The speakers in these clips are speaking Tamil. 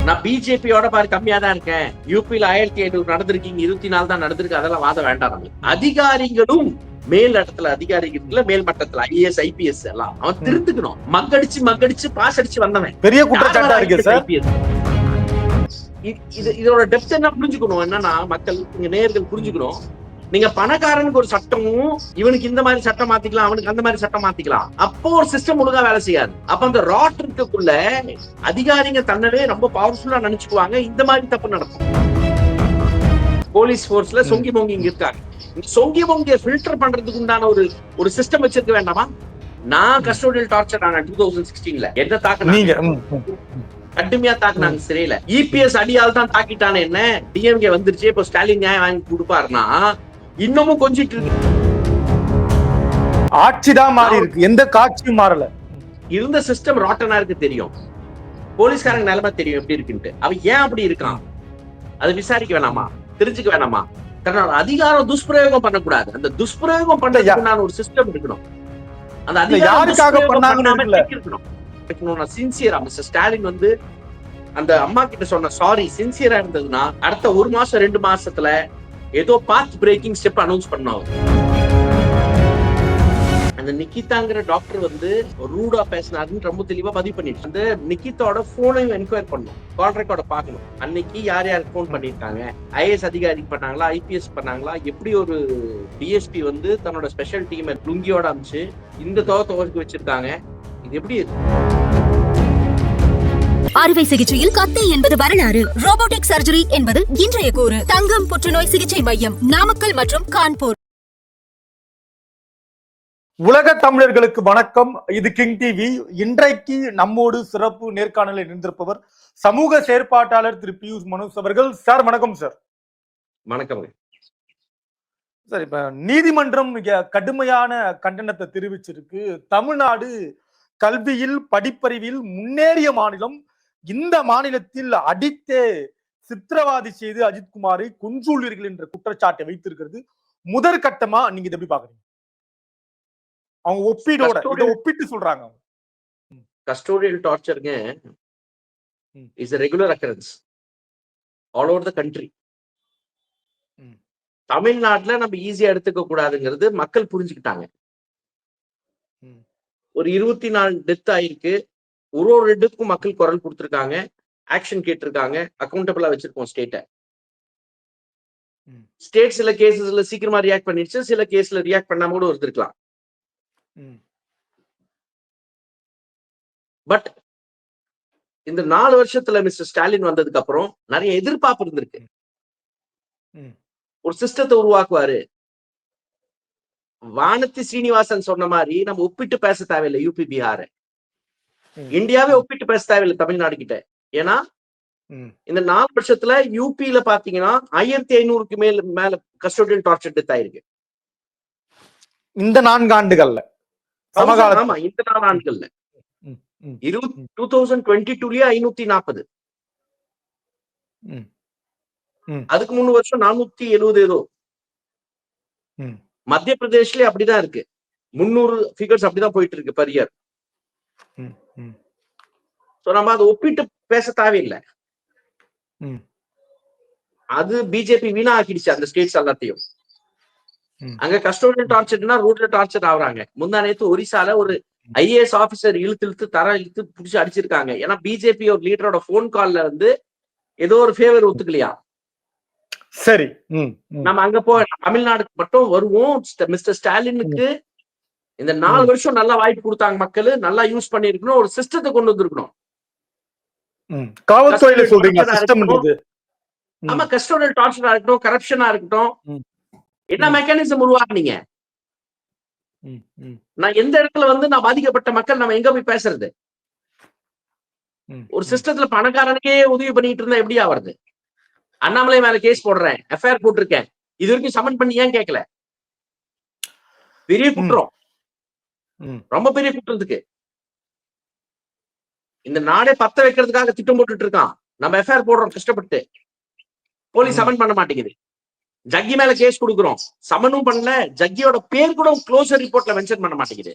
நான் பிஜேபியோட பாரு கம்மியா தான் இருக்கேன். யூபியில 1700 நடந்திருக்கீங்க, 24 தான் நடந்திருக்கு. அதெல்லாம் வாதம் வேண்டாம். அதிகாரிகளும் மேல் இடத்துல அதிகாரிகள் மேல் மட்டத்துல ஐஏஎஸ் ஐபிஎஸ் எல்லாம் அவன் திருந்துக்கணும். மக்கடிச்சு பாஸ் அடிச்சு வந்தவன் பெரிய குற்றச்சாட்டா இருக்கு சார். இதோட டெப்த் என்ன புரிஞ்சுக்கணும். என்னன்னா மக்கள் இங்க நேயர்கள் புரிஞ்சுக்கணும். நீங்க பணக்காரனுக்கு ஒரு சட்டமும் இவனுக்கு இந்த மாதிரி சட்டம் மாத்திக்கலாம், அவனுக்கு அந்த மாதிரி சட்டம் மாத்திக்கலாம். அப்போ ஒரு சிஸ்டம் ஒழுங்கா வேலை செய்யாது. அப்ப அந்த ராட் இருக்கக்குள்ள அதிகாரிங்க தன்னவே ரொம்ப பவர்ஃபுல்லா நினைச்சுக்குவாங்க. இந்த மாதிரி தப்பு நடக்கும். போலீஸ் போர்ஸ்ல சொங்கி பொங்கி இங்க இருக்காங்க. சொங்கி பொங்கிய ஃபில்டர் பண்றதுக்கு உண்டான ஒரு சிஸ்டம் வச்சிருக்க வேண்டாமா? நான் கஸ்டோடியல் டார்ச்சர் ஆன 2016ல என்ன தாக்குனாங்க, கடுமையா தாக்குனாங்க சிறையில. இபிஎஸ் அடியால் தான் தாக்கிட்டானே. என்ன டிஎம்கே வந்துருச்சு, இப்ப ஸ்டாலின் நியாயம் வாங்கி கொடுப்பாருன்னா இன்னமும் கொஞ்சிட்டு இருக்கு. ஆட்சிதான் மாறி இருக்கு, எந்த காட்சியும் மாறல. இருந்த சிஸ்டம் ராட்டனா இருக்கு தெரியும். போலீஸ்காரங்க நிலைமை தெரியும் எப்படி இருக்குன்ட்டு. அவன் ஏன் அப்படி இருக்கான் அதை விசாரிக்க வேணாமா, தெரிஞ்சுக்க வேணாமா? தன்னோட அதிகாரம் துஷ்பிரயோகம் பண்ணக்கூடாது. அந்த துஷ்பிரயோகம் பண்றதுக்கு ஒரு சிஸ்டம் இருக்கணும். அந்த அதிகாரம் இருக்கணும். சின்சியரா மிஸ்டர் ஸ்டாலின் வந்து அந்த அம்மா கிட்ட சொன்ன சாரி சின்சியரா இருந்ததுன்னா அடுத்த 1 மாசம் 2 மாசத்துல ஏதோ பாத் பிரேக்கிங் ஸ்டெப் அனௌன்ஸ் பண்ணாங்க. அந்த நிக்கிதாங்கிற டாக்டர் வந்து ரூடா பேசினாருன்னு ரொம்ப தெளிவா பதிவு பண்ணிட்டு அந்த நிக்கிதாவோட போனையும் என்கொயர் பண்ணணும், கால் ரெக்கார்ட பாக்கணும். அன்னைக்கு யார் யாருக்கு போன் பண்ணிருக்காங்க, ஐஏஎஸ் அதிகாரி பண்ணாங்களா, ஐபிஎஸ் பண்ணாங்களா, எப்படி ஒரு டிஎஸ்பி வந்து தன்னோட ஸ்பெஷல் டீமை லுங்கியோட அமைச்சு இந்த துவக்கு வச்சிருக்காங்க. இது எப்படி அறுவை சிகிச்சையில் கத்தை என்பது வரலாறு, ரோபோட்டிக் சர்ஜரி என்பது இன்றைய கூறு. தங்கம் புற்றுநோய் சிகிச்சை மையம் நாமக்கல் மற்றும் கான்பூர். உலக தமிழர்களுக்கு வணக்கம். இது கிங் டிவி. இன்றைக்கு நம்மோடு சிறப்பு நேர்காணலில் இருந்திருப்பவர் சமூக செயற்பாட்டாளர் திரு பியூஷ் மனோஜ் அவர்கள். சார் வணக்கம். சார் வணக்கம். சார், இப்ப நீதிமன்றம் மிக கடுமையான கண்டனத்தை தெரிவிச்சிருக்கு. தமிழ்நாடு கல்வியில் படிப்பறிவில் முன்னேறிய மாநிலம். இந்த மாநிலத்தில் அடித்தே சித்திரவாதி செய்து அஜித்குமாரை கொன்றுள்ளீர்கள் என்ற குற்றச்சாட்டை வைத்திருக்கிறது. முதற்கட்டமா நீங்க இதை எப்படி பாக்குறீங்க? அவங்க ஒப்பிட்டு சொல்றாங்க. கஸ்டோடியல் டார்ச்சருங்க is a regular occurrence all over the country. தமிழ்நாட்டுல நம்ம ஈஸியா எடுத்துக்க கூடாதுங்கிறது மக்கள் புரிஞ்சுக்கிட்டாங்க. ஒரு 24 டெத் ஆயிருக்கு. ஒரு டெத்துக்கும் மக்கள் குரல் கொடுத்திருக்காங்க, ஆக்ஷன் கேட்டிருக்காங்க, அக்கௌண்டபிளா வச்சிருக்கோம் ஸ்டேட்டை. ஸ்டேட் சில கேசஸ்ல சீக்கிரமா ரியாக்ட் பண்ணிடுச்சு, சில கேஸ்ல ரியாக்ட் பண்ணாம கூட இருந்திருக்கலாம். பட் இந்த 4 வருஷத்துல மிஸ்டர் ஸ்டாலின் வந்ததுக்கு அப்புறம் நிறைய எதிர்பார்ப்பு இருந்திருக்கு. ஒரு சிஸ்டத்தை உருவாக்குவாரு. வானதி ஸ்ரீனிவாசன் சொன்ன மாதிரி நம்ம ஒப்பிட்டு பேச தேவையில்லை. யூபி பீகார் இந்தியாவே ஒப்பிட்டு பேச தேவையில்லை தமிழ்நாடு கிட்ட. ஏன்னா இந்த 4 வருஷத்துல யூபியில பாத்தீங்கன்னா 1500க்கு மேல கஸ்டோடியல் டார்ச்சர் டெத் ஆயிருக்கு. இந்த 4 ஆண்டுகள்ல. ஆமா, இந்த 4 ஆண்டுகள்ல 2022லயே 540. அதுக்கு 3 வருஷம் 470 ஏதோ. மத்திய பிரதேஷ்ல அப்படிதான் இருக்கு. 300 ஃபிகர்ஸ் அப்படிதான் போயிட்டு இருக்கு பர் இயர். சோ நம்ம அதை ஒப்பிட்டு பேச தேவையில்லை. அது பிஜேபி வீணா ஆக்கிடுச்சு அந்த ஸ்டேட்ஸ் எல்லாத்தையும். அங்க கஸ்டோடியல் டார்ச்சர்னா ரூட்ல டார்ச்சர் ஆகுறாங்க. முந்தா நேத்து ஒரிசால ஒரு ஐஏஎஸ் ஆபீசர் இழுத்து புடிச்சு அடிச்சிருக்காங்க. ஏன்னா பிஜேபி ஒரு லீடரோட போன் கால்ல வந்து ஏதோ ஒரு ஃபேவர் ஒத்துக்கலையா. சரி, நம்ம அங்க தமிழ்நாடுக்கு மட்டும் வருவோம். மிஸ்டர் ஸ்டாலினுக்கு இந்த 4 வருஷம் நல்லா வாய்ப்பு கொடுத்தாங்க மக்கள், நல்லா யூஸ் பண்ணிருக்கணும். ஒரு சிஸ்டத்தை கொண்டு வந்திருக்கணும். காவல்துறையில சொல்றீங்க சிஸ்டம். ஆமா, கஸ்டோடியல் டார்ச்சரா இருக்கட்டும், கரப்ஷனா இருக்கட்டும், என்ன மெக்கானிசம் உருவாக்குனீங்க? நான் எந்த இடத்துல வந்து நான் பாதிக்கப்பட்ட மக்கள் நம்ம எங்க போய் பேசுறது? ஒரு சிஸ்டத்துல பணக்காரனுக்கே உதவி பண்ணிட்டு இருந்தா எப்படி ஆவறது? அண்ணாமலை மேல கேஸ் போடுறேன், எஃப்ஐஆர் போட்டிருக்கேன், இது வரைக்கும் சமன் பண்ணி ஏன் கேட்கல? பெரிய குற்றம், ரொம்ப பெரிய குற்றத்துக்கு இந்த நாடே பத்த வைக்கிறதுக்காக திட்டம் போட்டுட்டு இருக்கான். நம்ம எஃப்ஐஆர் போடுறோம் கஷ்டப்பட்டு, போலீஸ் சமன் பண்ண மாட்டேங்குது. ஜக்கி மேல கேஸ் கொடுக்குறோம், சமனும் பண்ணல. ஜக்கியோட பேர் கூட க்ளோசர் ரிப்போர்ட்ல மென்ஷன் பண்ண மாட்டேங்குது.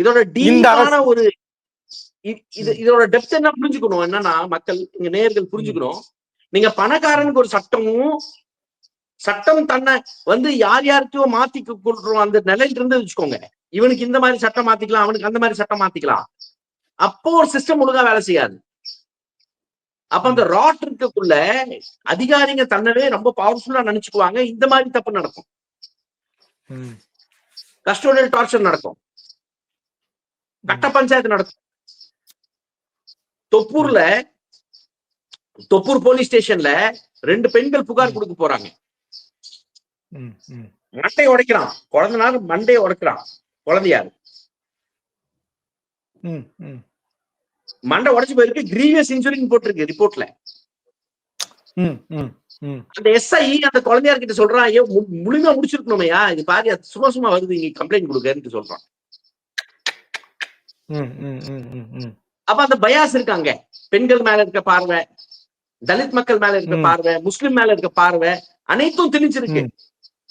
இதோட டீப்பான ஒரு இதோட டெப்த் என்ன புரிஞ்சுக்கணும் என்னன்னா மக்கள் இங்க நேயர்கள் புரிஞ்சுக்கணும். நீங்க பணக்காரனுக்கு ஒரு சட்டம் தன்னை யார் யாருக்கோ மாத்தி கொடுறோம் அந்த நிலையில இருந்து வச்சுக்கோங்க. இவனுக்கு இந்த மாதிரி சட்டம் மாத்திக்கலாம், அவனுக்கு அந்த மாதிரி சட்டம் மாத்திக்கலாம். அப்போ ஒரு சிஸ்டம் ஒழுங்கா வேலை செய்யாது. அப்ப அந்த ராட் இருக்கக்குள்ள அதிகாரிங்க தன்னவே ரொம்ப பவர்ஃபுல்லா நினைச்சுக்குவாங்க. இந்த மாதிரி தப்பு நடக்கும், கஸ்டோடியல் டார்ச்சர் நடக்கும், கட்ட பஞ்சாயத்து நடக்கும். தொப்பூர் போலீஸ் ஸ்டேஷன்ல 2 பெண்கள் புகார் கொடுக்க போறாங்க. மண்டையை உடைக்கிறான் குழந்தைனால, மண்டையை உடைக்கிறான் குழந்தையாரு. மண்டை உடைச்சு போயிருக்கு, கிரீவியஸ் இன்ஜுரின்னு போட்டிருக்கு ரிப்போர்ட்ல. அந்த எஸ்ஐ அந்த குழந்தையார் கிட்ட சொல்றான், ஐயோ முழுமையா முடிச்சிருக்கணுமையா, இது பாரு சும்மா வருது, இங்க கம்ப்ளைண்ட் கொடுக்கன்னு சொல்றான். அப்ப அந்த பயாஸ் இருக்காங்க, பெண்கள் மேல இருக்க பார்வை, தலித் மக்கள் மேல இருக்க பார்வை, முஸ்லிம் மேல இருக்க பார்வை, அனைத்தும் திணிச்சிருக்கு.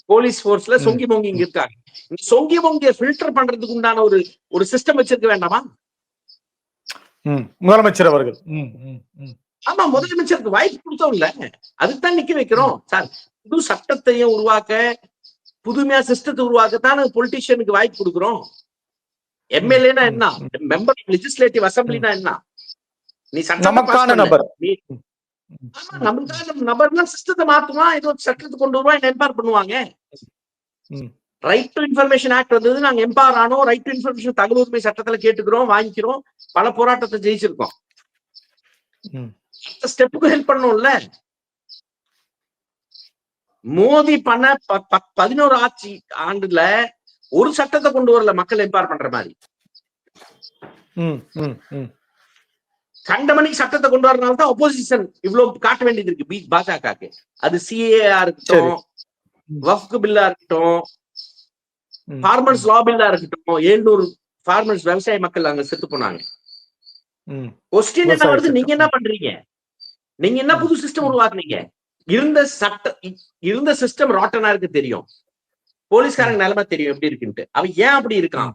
போலீஸ் போர்ஸ்ல சொங்கி பொங்கி இங்க இருக்காங்க. சொங்கி பொங்கிய ஃபில்டர் பண்றதுக்கு உண்டான ஒரு சிஸ்டம் வச்சிருக்க வேண்டாமா முதலமைச்சர் அவர்கள்? ஆமா, முதலமைச்சருக்கு வாய்ப்பு கொடுத்தோம் இல்ல, அதுதான் நிக்க வைக்கிறோம் சார். புது சட்டத்தையும் உருவாக்க, புதுமையா சிஸ்டத்தை உருவாக்கத்தான பொலிட்டீஷியனுக்கு வாய்ப்பு கொடுக்குறோம். எம்எல்ஏனா என்ன, மெம்பர் லெஜிஸ்லேட்டிவ் அசம்பிளினா என்ன, நீ நமக்கான நபர், நமக்கான நபர்னா சிஸ்டத்தை மாத்துவான், ஏதோ சட்டத்தை கொண்டு வருவான், எம்பவர் பண்ணுவாங்க. ரைட் டு இன்ஃபர்மேஷன் ஆக்ட் வந்தது, நாங்க எம்பவர் ஆனோம். ரைட் டு இன்ஃபர்மேஷன் தகவல் உரிமை சட்டத்துல கேட்டுக்கிறோம், வாங்கிக்கிறோம், பல போராட்டத்தை ஜெயிச்சிருக்கோம். ஸ்டெப்புக்கு ஹெல்ப் பண்ணோம்ல. மோடி பண்ண 11 ஆட்சி ஆண்டுல ஒரு சட்டத்தை கொண்டு வரல மக்கள் எம்பவர் பண்ற மாதிரி. கண்டமணிக்கு சட்டத்தை கொண்டு வரனால தான் ஒப்போசிஷன் இவ்வளவு காட்ட வேண்டியது இருக்கு பாஜகவுக்கு. அது சிஏஆ இருக்கட்டும், வக்ஃப் பில்லா இருக்கட்டும், ஃபார்மர்ஸ் லா பில்லா இருக்கட்டும். 700 ஃபார்மர்ஸ் விவசாய மக்கள் அங்க செத்து போனாங்க. கொஸ்டின் என்ன வருது, நீங்க என்ன பண்றீங்க, நீங்க என்ன புது சிஸ்டம் உருவாக்குனீங்க? இருந்த சிஸ்டம் ராட்டனா இருக்கு தெரியும், போலீஸ்காரங்க நிலைமை தெரியும் எப்படி இருக்குன்ட்டு. அவன் ஏன் அப்படி இருக்கான்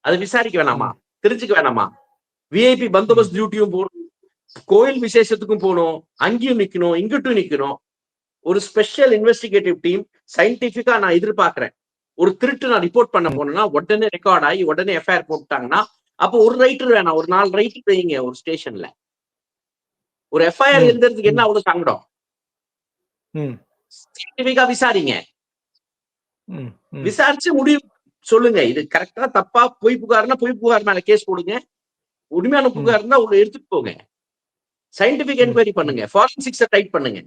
அது விசாரிக்க வேணாமா, தெரிஞ்சுக்க வேணாமா? விஐபி பந்தோபஸ்த் டியூட்டியும் போகணும், கோயில் விசேஷத்துக்கும் போகணும், அங்கேயும் நிக்கணும், இங்கிட்டும் நிக்கணும். ஒரு ஸ்பெஷல் இன்வெஸ்டிகேட்டிவ் டீம் சயின்டிபிக்கா நான் எதிர்பார்க்கிறேன். ஒரு திருட்டு நான் ரிப்போர்ட் பண்ண போனேன்னா உடனே ரெக்கார்ட் ஆகி உடனே எஃப்ஐஆர் போட்டாங்கன்னா, அப்போ ஒரு ரைட்டர் வேணாம், ஒரு 4 ரைட்டர் வைங்க ஒரு ஸ்டேஷன்ல. ஒரு எஃப்ஐஆர் எழுதுறதுக்கு என்ன அவ்வளவு சங்கடம்? சயின்டிபிக்கா விசாரிங்க, விசாரிச்சு முடிவு சொல்லுங்க. இது கரெக்டா தப்பா, பொய் புகார்னா பொய் புகார் மேல கேஸ் போடுங்க, உண்மையான புகார் இருந்தா உள்ள எடுத்துட்டு போங்க. சயின்டிபிக் என்கொயரி பண்ணுங்க, ஃபாரன்சிக்ஸை டைப் பண்ணுங்க,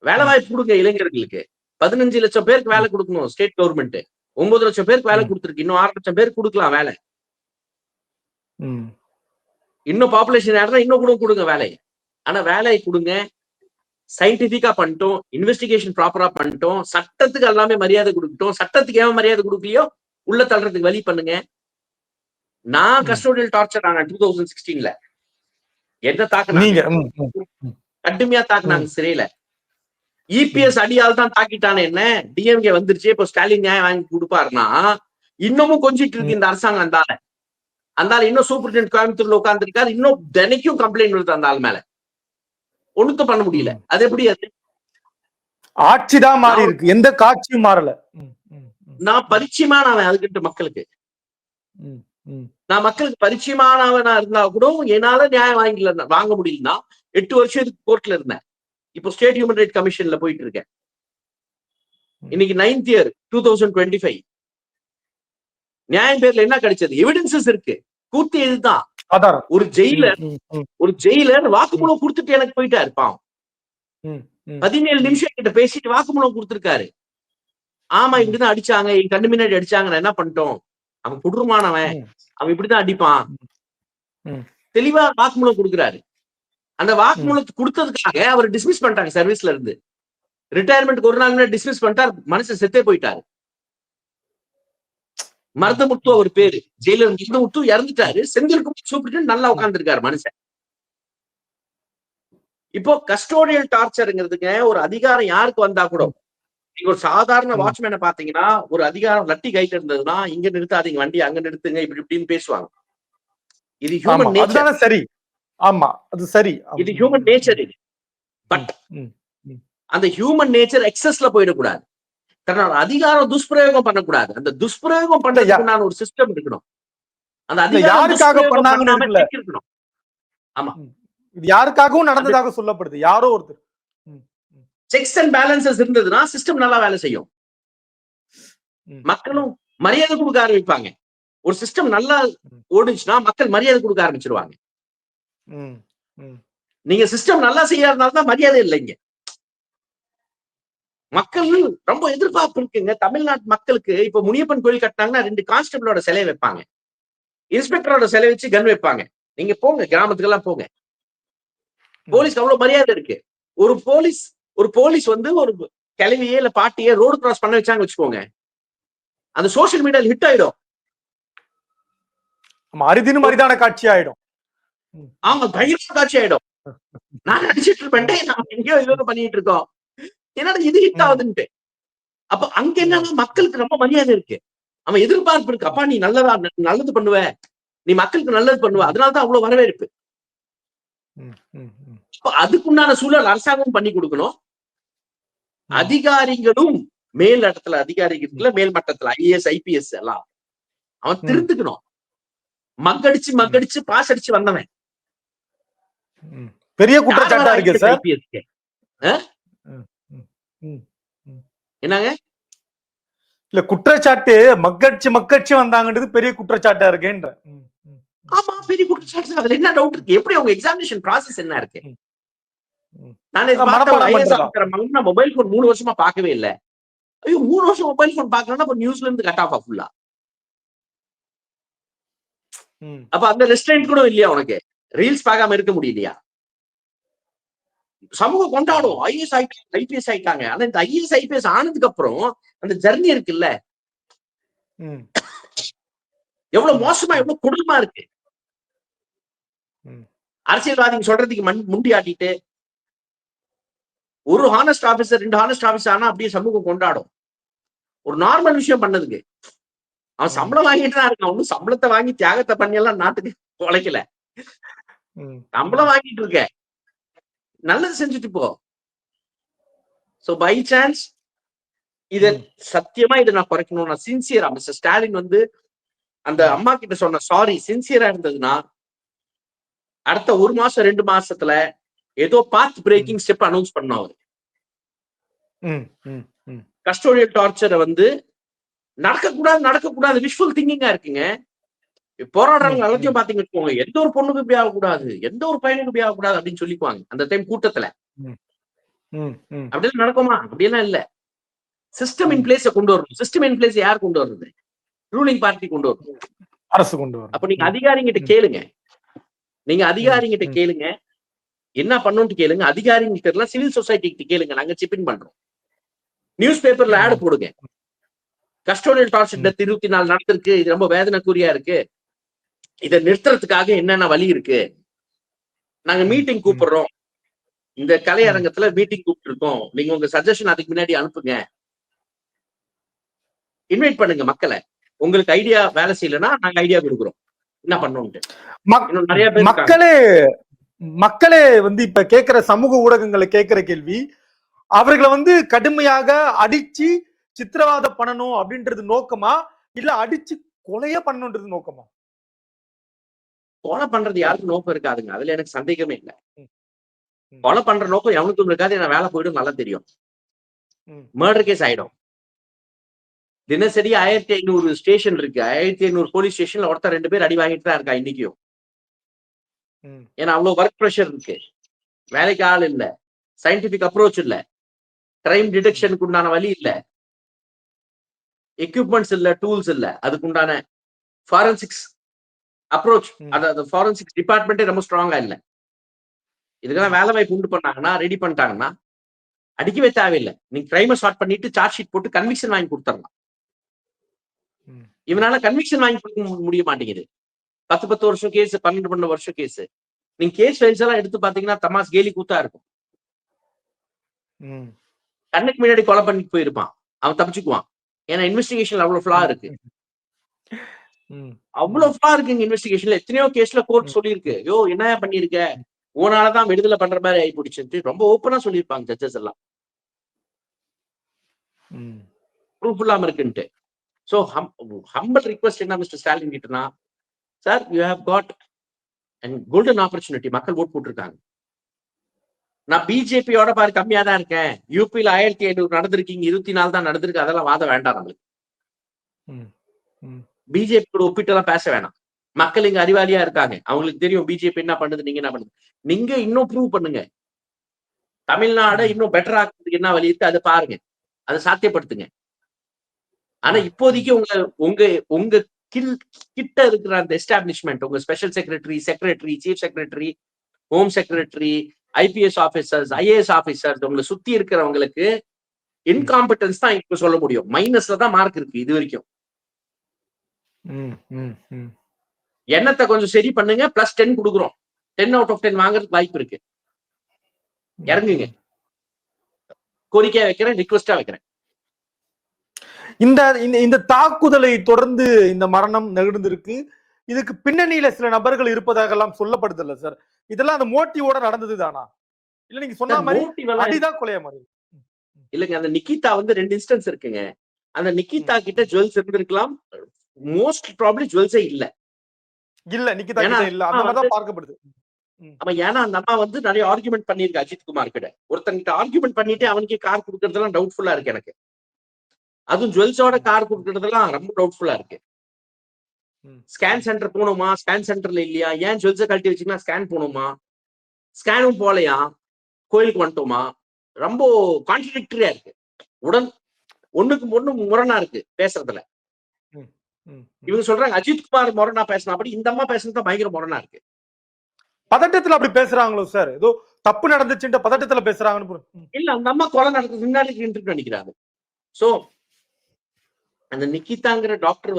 வேலை வாய்ப்பு கொடுங்க இளைஞர்களுக்கு. 15 லட்சம் பேருக்கு வேலை கொடுக்கணும் ஸ்டேட் கவர்மெண்ட், 9 லட்சம் பேருக்கு வேலை கொடுத்துருக்கு, இன்னும் 6 லட்சம் பேருக்கு கொடுக்கலாம் வேலை. இன்னும் பாப்புலேஷன் ஆடுறா, இன்னும் கூட கொடுங்க வேலை. ஆனா வேலையை கொடுங்க, சயின்டிபிக்கா பண்ணிட்டோம், இன்வெஸ்டிகேஷன் ப்ராப்பரா பண்ணிட்டோம், சட்டத்துக்கு எல்லாமே மரியாதை கொடுக்கட்டும். சட்டத்துக்கு ஏன் மரியாதை கொடுக்கலையோ உள்ள தள்ளுறதுக்கு வழி பண்ணுங்க. நான் கஸ்டோடியல் டார்ச்சர் ஆன 2016ல என்ன தாக்குனாங்க, கடுமையா தாக்குனாங்க சிறையில. இபிஎஸ் அடியால் தான் தாக்கிட்டானே என்ன, டிஎம்கே வந்துருச்சு, இப்போ ஸ்டாலின் நியாயம் வாங்கி கொடுப்பாருன்னா இன்னமும் கொஞ்சிட்டு இருக்கு இந்த அரசாங்கம். அந்த இன்னும் சூப்பரிண்டென்டென்ட் கோயம்புத்தூர்ல உட்கார்ந்துருக்காரு, இன்னும் தினைக்கும் கம்ப்ளைண்ட் வருது அந்த ஆள் மேல, ஒண்ணுத்த பண்ண முடியல. அது எப்படி? அது ஆட்சிதான் மாறி இருக்கு, எந்த காட்சியும் மாறல. நான் பரிச்சயமானவன் அதுக்கிட்ட மக்களுக்கு, நான் மக்களுக்கு பரிச்சயமானவனா இருந்தா கூட என்னால நியாயம் வாங்க முடியலன்னா 8 வருஷம் இதுக்கு கோர்ட்ல இருந்தேன். இப்போ ஸ்டேட் ஹியூமன் ரைட் கமிஷன்ல போயிட்டு இருக்கேன். இன்னைக்கு 9th இயர் 2025. நியாயம் பேர்ல என்ன கிடைச்சது? எவிடன்சஸ் இருக்கு. கூர்த்தி இதுதான். ஒரு ஜெயிலர் வாக்குமூலம் கொடுத்துட்டு எனக்கு போயிட்டாரு பாவம். 17 நிமிஷம் கிட்ட பேசிட்டு வாக்குமூலம் கொடுத்திருக்காரு. ஆமா இப்படிதான் அடிச்சாங்க, என் கண்ணு முன்னாடி அடிச்சாங்க, நான் என்ன பண்ணிட்டோம், அவன் குடும்பமானவன், அவன் இப்படிதான் அடிப்பான், தெளிவா வாக்குமூலம் கொடுக்குறாரு. அந்த வாக்குமூலத்தை கொடுத்ததுக்காக அவர் டிஸ்மிஸ் பண்ணிட்டாங்க சர்வீஸ்ல இருந்து. ரிட்டையர்மெண்ட்க்கு ஒரு நாள் முன்னாடி டிஸ்மிஸ் பண்ணிட்டார், மனுஷன் செத்தே போயிட்டாரு. மருதமுத்து அவர் பேரு, ஜெயிலர் மருதமுத்து இறந்துட்டாரு. செந்தில்குமார் சூப்பரிண்டென்டென்ட் நல்லா உட்கார்ந்துருக்காரு மனுஷன். இப்போ கஸ்டோடியல் டார்ச்சர்ங்கிறதுக்கு ஒரு அதிகாரம் யாருக்கு வந்தா கூட, நீங்க ஒரு சாதாரண வாட்ச்மேனை பாத்தீங்கன்னா ஒரு அதிகாரம் லட்டி கைட்டு இருந்ததுன்னா, இங்க நிறுத்தாதீங்க வண்டி, அங்க நிறுத்துங்க, இப்படி இப்படின்னு பேசுவாங்க. இது ஹியூமன் நேச்சர். அதுதானே சரி. ஆமா, அது சரி. இது ஹியூமன் நேச்சர். இது பட் அந்த ஹியூமன் நேச்சர் எக்ஸஸ்ல போயிடக்கூடாது. தன்னோட அதிகாரம் துஷ்பிரயோகம் பண்ணக்கூடாது. அந்த துஷ்பிரயோகம் பண்றதுக்கு ஒரு சிஸ்டம் இருக்கணும். அந்த அதிகாரம் யாருக்காக பண்ணாங்கன்னு இருக்கணும். ஆமா, இது யாருக்காகவும் நடந்ததாக சொல்லப்படுது. யாரோ ஒருத்தர். செக்ஸ் அண்ட் பேலன்சஸ் இருந்ததுன்னா சிஸ்டம் நல்லா வேலை செய்யும். மக்களும் மரியாதை கொடுக்க ஆரம்பிப்பாங்க. ஒரு சிஸ்டம் நல்லா ஓடுச்சுன்னா மக்கள் மரியாதை கொடுக்க ஆரம்பிச்சிருவாங்க. நீங்க சிஸ்டம் நல்லா செய்யாதனால்தான் மரியாதை இல்லைங்க. மக்கள் ரொம்ப எதிர்பார்ப்பு இருக்குங்க. தமிழ்நாட்டு மக்களுக்கு இப்ப முனியப்பன் கோயில் கட்டினாங்கன்னா 2 கான்ஸ்டபிளோட சிலை வைப்பாங்க, இன்ஸ்பெக்டரோட சிலை வச்சு கன் வைப்பாங்க. நீங்க போங்க, கிராமத்துக்கு எல்லாம் போங்க. போலீஸ்க்கு அவ்வளவு மரியாதை இருக்கு. ஒரு போலீஸ் வந்து ஒரு கிளவியே இல்ல பாட்டியே ரோடு கிராஸ் பண்ண வச்சாங்க வச்சுக்கோங்க, அந்த சோசியல் மீடியால ஹிட் ஆயிடும். அரிதினும் அரிதான காட்சி ஆயிடும். ஆமா, பயங்கர காட்சி ஆயிடும். நான் நடிச்சிட்டு இருப்பேன், நான் எங்கேயோ இது பண்ணிட்டு இருக்கோம், என்னடா இது ஹிட் ஆகுதுன்ட்டு. அப்ப அங்க என்னன்னா மக்களுக்கு ரொம்ப மரியாதை இருக்கு, அவன் எதிர்பார்ப்பு இருக்கு. அப்பா நீ நல்லது பண்ணுவ, நீ மக்களுக்கு நல்லது பண்ணுவ, அதனாலதான் அவ்வளவு வரவேற்பு. அதுக்குண்டான சூழல் அரசாங்கம் பண்ணி கொடுக்கணும். அதிகாரிகளும் மேல் இடத்துல அதிகாரிகள் மேல் மட்டத்துல IAS IPS எல்லாம் அவன் திருந்துக்கணும். மக்கடிச்சு பாஸ் அடிச்சு வந்தவன் பெரிய குற்றச்சாட்டா இருக்கு சார். என்னங்க இல்ல குற்றச்சாட்டு மக்கட்சி வந்தாங்கன்றது பெரிய குற்றச்சாட்டா இருக்குன்ற. ஆமா, பெரிய குற்றச்சாட்டு. அதுல என்ன டவுட் இருக்கு? எப்படி அவங்க எக்ஸாமினேஷன் ப்ராசஸ் என்ன இருக்கு? நான் மொபைல் போன் 3 வருஷமா பார்க்கவே இல்லை. ஐயோ 3 வருஷம் மொபைல் போன் பார்க்கலன்னா நியூஸ்ல இருந்து கட் ஆஃப் ஃபுல்லா. அப்ப அந்த ரெஸ்ட்ரெயின்ட் கூட இல்லையா உனக்கு? ரீல்ஸ் பார்க்காம இருக்க முடியலையா? சமூகம் கொண்டாடும் IAS IPS ஆயிட்டாங்க. ஆனா இந்த IAS IPS ஆனதுக்கு அப்புறம் அந்த ஜர்னி இருக்குல்ல, எவ்வளவு மோசமா எவ்வளவு கொடுமா இருக்கு. அரசியல்வாதிங்க சொல்றதுக்கு முண்டி ஆட்டிட்டு ஒரு ஹானஸ்ட் ஆபீசர் 2 ஹானஸ்ட் ஆபீசர் ஆனா அப்படியே சமூகம் கொண்டாடும். ஒரு நார்மல் விஷயம் பண்ணதுக்கு அவன் சம்பளம் வாங்கிட்டு தான் இருக்கான். ஒன்னும் சம்பளத்தை வாங்கி தியாகத்தை பண்ணி எல்லாம் நாட்டுக்கு உழைக்கல. சம்பளம் வாங்கிட்டு இருக்க, நல்லது செஞ்சுட்டு போ. சோ பை சான்ஸ் இத சத்தியமா இதை நான் குறைக்கணும். நான் சின்சியரா மிஸ்டர் ஸ்டாலின் வந்து அந்த அம்மா கிட்ட சொன்ன சாரி சின்சியரா இருந்ததுன்னா அடுத்த 1 மாசம் 2 மாசத்துல ஏதோ பாத் பிரேக்கிங் ஸ்டெப் அனௌன்ஸ் பண்ணோம். அவரு கஸ்டோடியல் டார்ச்சரை வந்து நடக்கக்கூடாது விஷுவல் திங்கிங்கா இருக்குங்க. போராடுறவங்க எல்லாத்தையும் பாத்தீங்க வச்சுக்கோங்க, எந்த ஒரு பொண்ணுக்கு இப்படி ஆகக்கூடாது, எந்த ஒரு பையனுக்கு இப்படி ஆகக்கூடாது அப்படின்னு சொல்லிக்குவாங்க அந்த டைம் கூட்டத்துல. அப்படியெல்லாம் நடக்குமா? அப்படியெல்லாம் இல்ல. சிஸ்டம் இன் பிளேஸ கொண்டு வரணும். சிஸ்டம் இன் பிளேஸ் யார் கொண்டு வர்றது? ரூலிங் பார்ட்டி கொண்டு வரணும், அரசு கொண்டு வரணும். அப்ப நீங்க அதிகாரிகிட்ட கேளுங்க, என்ன பண்ணணும்னு கேளுங்க. அதிகாரிகிட்ட எல்லாம் சிவில் சொசைட்டி கிட்ட கேளுங்க, நாங்க சிப்பிங் பண்றோம். நியூஸ் பேப்பர்ல ஆட் போடுங்க, கஸ்டோடியல் டார்ச்சர் டெத் 24 நடந்திருக்கு, இது ரொம்ப வேதனைக்குரியா இருக்கு, இதை நிறுத்துறதுக்காக என்னென்ன வழி இருக்கு, நாங்க மீட்டிங் கூப்பிடுறோம், இந்த கலையரங்கத்துல மீட்டிங் கூப்பிட்டு இருக்கோம், நீங்க உங்க சஜஷன் அதுக்கு முன்னாடி அனுப்புங்க, இன்வைட் பண்ணுங்க மக்களை. உங்களுக்கு ஐடியா வேலை செய்யலன்னா நாங்க ஐடியா கொடுக்குறோம் என்ன பண்ணோம்ட்டு. நிறைய பேர் மக்களே வந்து இப்ப கேட்கிற சமூக ஊடகங்களை கேட்கிற கேள்வி, அவர்களை வந்து கடுமையாக அடிச்சு சித்திரவாத பண்ணணும் அப்படின்றது நோக்கமா, இல்ல அடிச்சு கொலைய பண்ணணும்ன்றது நோக்கமா? கொலை பண்றது யாருக்கும் நோக்கம் இருக்காதுங்க, அதுல எனக்கு சந்தேகமே இல்லை. கொலை பண்ற நோக்கம் எவனுக்கும் இருக்காது. நான் வேலை போயிடும் நல்லா தெரியும். மர்டர் கேஸ் ஆயிடும். தினசரி 1500 ஸ்டேஷன் இருக்கு, 1500 போலீஸ் ஸ்டேஷன்ல ஒருத்தர் 2 பேர் அடி வாங்கிட்டு தான் இருக்கா இன்னைக்கும். ஏன்னா அவ்வளவு ஒர்க் ப்ரெஷர் இருக்கு, வேலைக்கு ஆள் இல்ல, சயின்டிபிக் அப்ரோச் இல்ல, கிரைம் டிடெக்ஷனுக்கு உண்டான வழி இல்ல, எக்யூப்மெண்ட்ஸ் இல்ல, டூல்ஸ் இல்ல, அதுக்குண்டான ஃபாரன்சிக்ஸ் அப்ரோச், அதாவது ஃபாரன்சிக்ஸ் டிபார்ட்மெண்ட்டே ரொம்ப ஸ்ட்ராங்கா இல்ல. இதுக்கெல்லாம் வேலை வாய்ப்பு உண்டு பண்ணாங்கன்னா, ரெடி பண்ணிட்டாங்கன்னா அடிக்கவே தேவையில்லை. நீங்க கிரைமை ஸ்டார்ட் பண்ணிட்டு சார்ஜ் ஷீட் போட்டு கன்விக்ஷன் வாங்கி கொடுத்துடலாம். இவனால கன்விக்ஷன் வாங்கி கொடுக்க முடிய மாட்டேங்குது. 10 வருஷம் கேஸ், 12 வருஷம் கேஸ். நீங்க கேஸ் ஃபைல்ஸ் எல்லாம் எடுத்து பாத்தீங்கன்னா தமாஸ் கேலி கூத்தா இருக்கும். கண்ணுக்கு முன்னாடி கொலை பண்ணிட்டு போயிருப்பான், அவன் தப்பிச்சுக்குவான். ஏன்னா இன்வெஸ்டிகேஷன் அவ்வளவு ஃபிளா இருக்கு. அவ்வளவு ஃபா இருக்குங்க இன்வெஸ்டிகேஷன்ல. எத்தனையோ கேஸ்ல கோர்ட் சொல்லியிருக்கு, யோ என்ன பண்ணிருக்க, உனாலதான் விடுதலை பண்ற மாதிரி ஆகி போடுச்சுட்டு ரொம்ப ஓப்பனா சொல்லியிருப்பாங்க ஜட்ஜஸ் எல்லாம், ப்ரூஃப் இல்லாம இருக்குன்ட்டு. சோ ஹம்பிள் ரிக்வெஸ்ட் என்ன மிஸ்டர் ஸ்டாலின் கிட்டனா, sir you have got and golden opportunity. மக்கள் ஓட் போட்டிருக்காங்க. நான் பிஜேபியோட பாரு கம்மியா தான் இருக்கேன். யூபியில 1500 நடந்திருக்கீங்க, 24 தான் நடந்திருக்கு. அதெல்லாம் வாதம் வேண்டாம் நம்மளுக்கு. பிஜேபி கூட ஒப்பிட்டு எல்லாம் பேச வேணாம். மக்கள் இங்க அறிவாளியா இருக்காங்க, அவங்களுக்கு தெரியும் பிஜேபி என்ன பண்ணுது, நீங்க என்ன பண்ணுது. நீங்க இன்னும் ப்ரூவ் பண்ணுங்க. தமிழ்நாடு இன்னும் பெட்டர் ஆக்குறதுக்கு என்ன வழி இருக்கு அதை பாருங்க, அதை சாத்தியப்படுத்துங்க. ஆனா இப்போதைக்கு உங்க உங்க கிட்ட இருக்கிற அந்த எஸ்டாப்ளிஷ்மெண்ட், உங்க special secretary, chief secretary, home secretary, IPS officers, IAS officers, உங்களை சுத்தி இருக்கிறவங்களுக்கு இன்காம்பட்டன்ஸ் தான் இப்ப சொல்ல முடியும். மைனஸ்ல தான் மார்க் இருக்கு இது வரைக்கும். எண்ணத்தை கொஞ்சம் சரி பண்ணுங்க, +10 கொடுக்குறோம். 10 out of 10 வாங்குறதுக்கு வாய்ப்பு இருக்கு. இறங்குங்க. கோரிக்கையா வைக்கிறேன், ரிக்வெஸ்டா வைக்கிறேன். இந்த தாக்குதலை தொடர்ந்து இந்த மரணம் நிகழ்ந்திருக்கு. இதுக்கு பின்னணியில சில நபர்கள் இருப்பதாக எல்லாம் சொல்லப்படுது சார். இதெல்லாம் அந்த மோட்டிவோட நடந்தது தானா, இல்ல நீங்க சொன்ன மாதிரி அடிதான் கொலையா மாதிரி? இல்லங்க, அந்த நிகிதா 2 இன்ஸ்டன்ஸ் இருக்குங்க. அந்த நிகிதா கிட்ட ஜுவல்ஸ் இருந்திருக்கலாம். மோஸ்ட் ப்ராபபிலி ஜுவல்ஸே இல்ல நிகிதா கிட்ட இல்ல, அந்த மாதிரி தான் பார்க்கப்படுது. ஏன்னா அந்த அம்மா நிறைய ஆர்குமெண்ட் பண்ணிருக்கு அஜித் குமார் கிட்ட. ஒருத்தங்கிட்ட ஆர்குமெண்ட் பண்ணிட்டு அவனுக்கு கார் கொடுக்கறதெல்லாம் டவுட்ஃபுல்லா இருக்கு எனக்கு. அதுவும் ஜுவல்ஸோட கார் கொடுக்கறதெல்லாம் ரொம்ப டவுட்ஃபுல்லா இருக்கு. ஸ்கேன் சென்டர் போகணுமா, ஸ்கேன் சென்டர்ல இல்லையா, ஏன் ஜுவல்ஸை கழட்டி வச்சுக்கலாம், ஸ்கேன் போகணுமா, ஸ்கேனும் போலையா, கோயிலுக்கு வந்துட்டோமா, ரொம்ப கான்ட்ரடிக்டரியா இருக்கு. ஒண்ணுக்கு ஒண்ணு முரணா இருக்கு பேசுறதுல. இவங்க சொல்றாங்க அஜித் குமார் முரணா பேசினா, அப்படி இந்த அம்மா பேசுறது பயங்கர முரணா இருக்கு. பதட்டத்துல அப்படி பேசுறாங்களோ சார், ஏதோ தப்பு நடந்துச்சுன்ற பதட்டத்துல பேசுறாங்கன்னு இல்ல. அந்த அம்மா கொலை நடக்குது முன்னாடி நினைக்கிறாங்க. சோ அந்த நிகிதாங்கிற டாக்டர்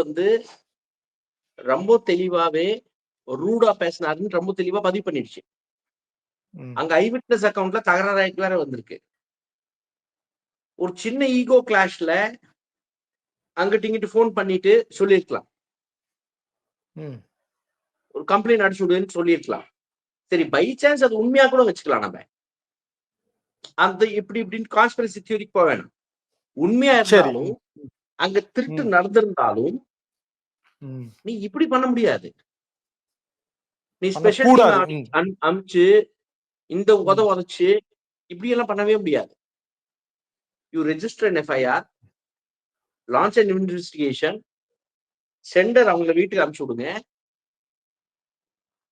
ரொம்ப தெளிவாவே ரூடா பேசினாருன்னு ரொம்ப தெளிவா பதிவு பண்ணிடுச்சு. அங்க ஐ விட்னஸ் அக்கவுண்ட்ல தகராறு வேற வந்திருக்கு. ஒரு சின்ன ஈகோ கிளாஷ்ல அங்கிட்டு இங்கிட்டு போன் பண்ணிட்டு சொல்லிருக்கலாம், ஒரு கம்ப்ளைண்ட் அடிச்சு விடுன்னு சொல்லிருக்கலாம். சரி, பை சான்ஸ் அது உண்மையா கூட வச்சுக்கலாம். நம்ம அந்த இப்படி இப்படின்னு கான்ஸ்பிரசி தியரிக்கு போக வேணாம். உண்மையா இருந்தாலும் அங்க திருட்டு நடந்திருந்தாலும் நீ இப்படி பண்ண முடியாது. நீ ஸ்பெஷல் அமிச்சு இந்த உதச்சு இப்படி எல்லாம் பண்ணவே முடியாது. You register an FIR, launch an investigation, centre அவங்கள வீட்டுக்கு அனுப்பிச்சு விடுங்க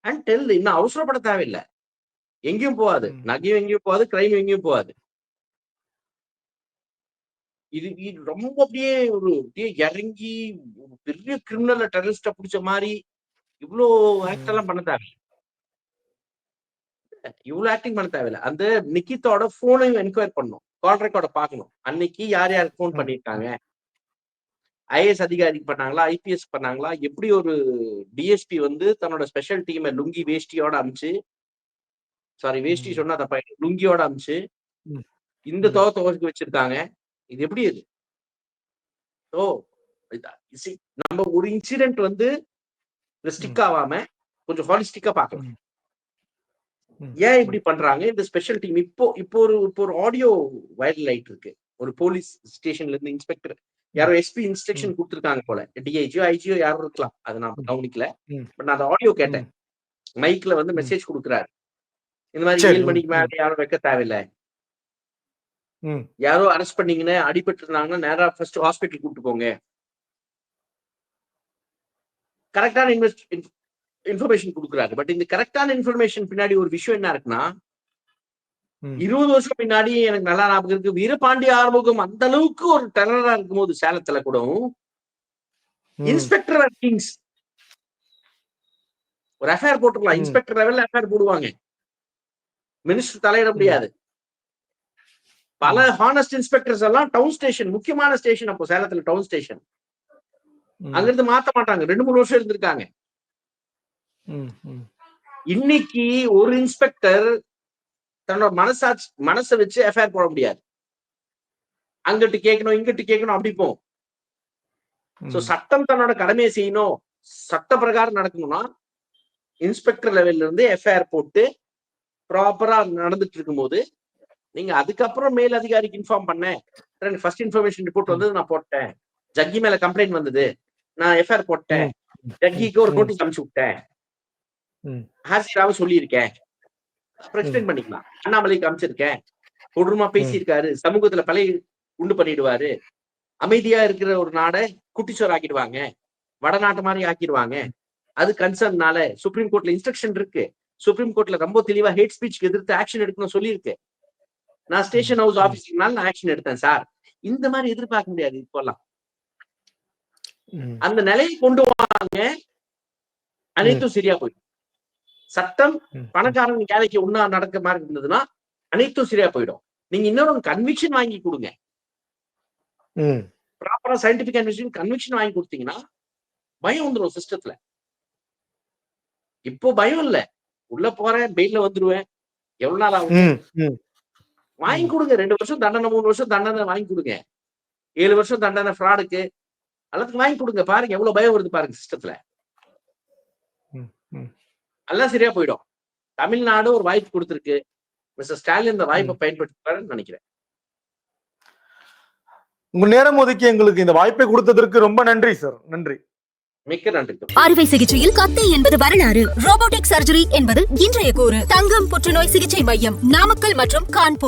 அண்ட் டெல். இன்னும் அவசரப்பட தேவையில்லை. எங்கேயும் போகாது, நகையும் எங்கேயும் போகாது, கிரைம் எங்கேயும் போகாது. இது ரொம்ப அப்படியே இறங்கி பெரிய கிரிமினல் டெரரிஸ்ட பிடிச்ச மாதிரி இவ்வளவு ஆக்ட் எல்லாம் பண்ண தேவை, இவ்வளவு ஆக்டிங் பண்ண தேவையில்லை. அந்த நிகிதோட போனையும் என்கொயர் பண்ணணும், கால் ரெக்கார்ட பாக்கணும். அன்னைக்கு யார் யாருக்கு போன் பண்ணிருக்காங்க, ஐஏஎஸ் அதிகாரிக்கு பண்ணாங்களா, ஐபிஎஸ் பண்ணாங்களா, எப்படி ஒரு டிஎஸ்பி தன்னோட ஸ்பெஷல் டீமை லுங்கி வேஷ்டியோட அமிச்சு, சாரி வேஷ்டி சொன்னா தப்பா, லுங்கியோட அமிச்சு இந்த துவக்க வச்சிருக்காங்க. இது எப்படி இது? ஓ நம்ம ஒரு இன்சிடென்ட் ஸ்டிக் ஆகாம கொஞ்சம் ஹாலிஸ்டிக்கா பார்க்கலாம். ஏன் இப்படி பண்றாங்க இந்த ஸ்பெஷல் டீம்? இப்போ ஒரு ஆடியோ வைரல் ஆயிட்டு இருக்கு. ஒரு போலீஸ் ஸ்டேஷன்ல இருந்து இன்ஸ்பெக்டர் யாரோ எஸ்பி இன்ஸ்ட்ரக்ஷன் கொடுத்துருக்காங்க போல, டிஐஜியோ ஐஜியோ யாரும் இருக்கலாம், அதை நான் கவனிக்கல. பட் நான் அந்த ஆடியோ கேட்டேன். மைக்ல மெசேஜ் கொடுக்குறாரு, இந்த மாதிரி 7 மணிக்கு மேல யாரும் வைக்க தேவையில்லை, யாரோ அரெஸ்ட் பண்ணீங்கன்னா அடிபட்டு இருந்தாங்கன்னா நேரா ஃபர்ஸ்ட் ஹாஸ்பிட்டல் கூப்பிட்டு போங்க. கரெக்டான இன்ஃபர்மேஷன் கொடுக்குறாரு. பட் இந்த கரெக்டான இன்ஃபர்மேஷன் பின்னாடி ஒரு விஷயம் என்ன இருக்குன்னா, 20 வருஷம் பின்னாடி எனக்கு நல்லா ஞாபகம் இருக்கு, வீரபாண்டி ஆறுமுகம் அந்த அளவுக்கு ஒரு டெரரா இருக்கும்போது சேலத்துல கூட இன்ஸ்பெக்டர் கிங்ஸ் ஒரு எஃப்ஐஆர் போட்டுக்கலாம். இன்ஸ்பெக்டர் லெவல்ல எஃப்ஐஆர் போடுவாங்க, மினிஸ்டர் தலையிட முடியாது. பல ஹானஸ்ட் இன்ஸ்பெக்டர்ஸ் எல்லாம் டவுன் ஸ்டேஷன், முக்கியமான ஸ்டேஷன் அப்போ சேலத்துல டவுன் ஸ்டேஷன், அங்கிருந்து மாத்த மாட்டாங்க, 2-3 வருஷம் இருந்திருக்காங்க. இன்னைக்கு ஒரு இன்ஸ்பெக்டர் தன்னோட மனசை வச்சு எஃப்ஐஆர் போட முடியாது. அங்கிட்டு கேட்கணும், இங்கிட்டு கேட்கணும், அப்படி போகும். சட்டம் தன்னோட கடமையை செய்யணும், சட்ட பிரகாரம் நடக்கணும்னா இன்ஸ்பெக்டர் லெவல்ல இருந்து எஃப்ஐஆர் போட்டு ப்ராப்பரா நடந்துட்டு இருக்கும்போது நீங்க அதுக்கப்புறம் மேல் அதிகாரிக்கு இன்ஃபார்ம் பண்ணேன், ஃபர்ஸ்ட் இன்ஃபர்மேஷன் ரிப்போர்ட் வந்து நான் போட்டேன், ஜக்கி மேல கம்ப்ளைண்ட் வந்தது, நான் எஃப்ஐஆர் போட்டேன், ஜக்கிக்கு ஒரு நோட்டீஸ் அனுப்பிச்சு விட்டேன், ஹாசிராவை சொல்லியிருக்கேன், அப்புறம் எக்ஸ்பிளைன் பண்ணிக்கலாம். அண்ணாமலைக்கு அனுப்பிச்சிருக்கேன், கொடூரமா பேசியிருக்காரு, சமூகத்துல பழைய உண்டு பண்ணிடுவாரு, அமைதியா இருக்கிற ஒரு நாடை குட்டிச்சோர் ஆக்கிடுவாங்க, வடநாட்டு மாதிரி ஆக்கிடுவாங்க, அது கன்சர்ன்னால சுப்ரீம் கோர்ட்ல இன்ஸ்ட்ரக்ஷன் இருக்கு, சுப்ரீம் கோர்ட்ல ரொம்ப தெளிவா ஹேட் ஸ்பீச்சுக்கு எதிர்த்து ஆக்ஷன் எடுக்கணும் சொல்லியிருக்கு. நான் ஸ்டேஷன் ஹவுஸ் ஆபீஸ்னால நான் ஆக்ஷன் எடுத்தேன் சார். இந்த மாதிரி எதிர்பார்க்க முடியாது. இப்பெல்லாம் அந்த நிலையை கொண்டு வாங்க, அனைத்தும் சரியா போயிடும். சட்டம் பணக்காரன் வேலைக்கு ஒன்னா நடக்க மாதிரி இருந்ததுன்னா அனைத்தும் சரியா போயிடும். நீங்க இன்னொரு கன்விக்ஷன் வாங்கி கொடுங்க, ப்ராப்பரா சயின்டிபிக் கன்விக்ஷன் வாங்கி கொடுத்தீங்கன்னா பயம் வந்துடும் சிஸ்டத்துல. இப்போ பயம் இல்ல, உள்ள போறேன் பெயில்ல வந்துருவேன், எவ்வளவு நாள் ஆகும், வாங்கி கொடுங்க. 2 வருஷம் தண்டனை, 3 வருஷம் தண்டனை வாங்கி கொடுங்க, 7 வருஷம் தண்டனை ஃப்ராடுக்கு எல்லாத்துக்கும் வாங்கி கொடுங்க. பாருங்க எவ்வளவு பயம் வருது பாருங்க சிஸ்டத்துல. எல்லாம் சரியா போயிடும். தமிழ்நாடு ஒரு வாய்ப்பு கொடுத்திருக்கு, மிஸ்டர் ஸ்டாலின் இந்த வாய்ப்பை பயன்படுத்திப்பாருன்னு நினைக்கிறேன். உங்க நேரம் ஒதுக்கி எங்களுக்கு இந்த வாய்ப்பை கொடுத்ததற்கு ரொம்ப நன்றி சார். நன்றி, மிக்க நன்றி. அறுவை சிகிச்சையில் கத்தை என்பது வரலாறு, ரோபோட்டிக் சர்ஜரி என்பது இன்றைய கூறு. தங்கம் புற்றுநோய் சிகிச்சை மையம், நாமக்கல் மற்றும் கான்பூர்.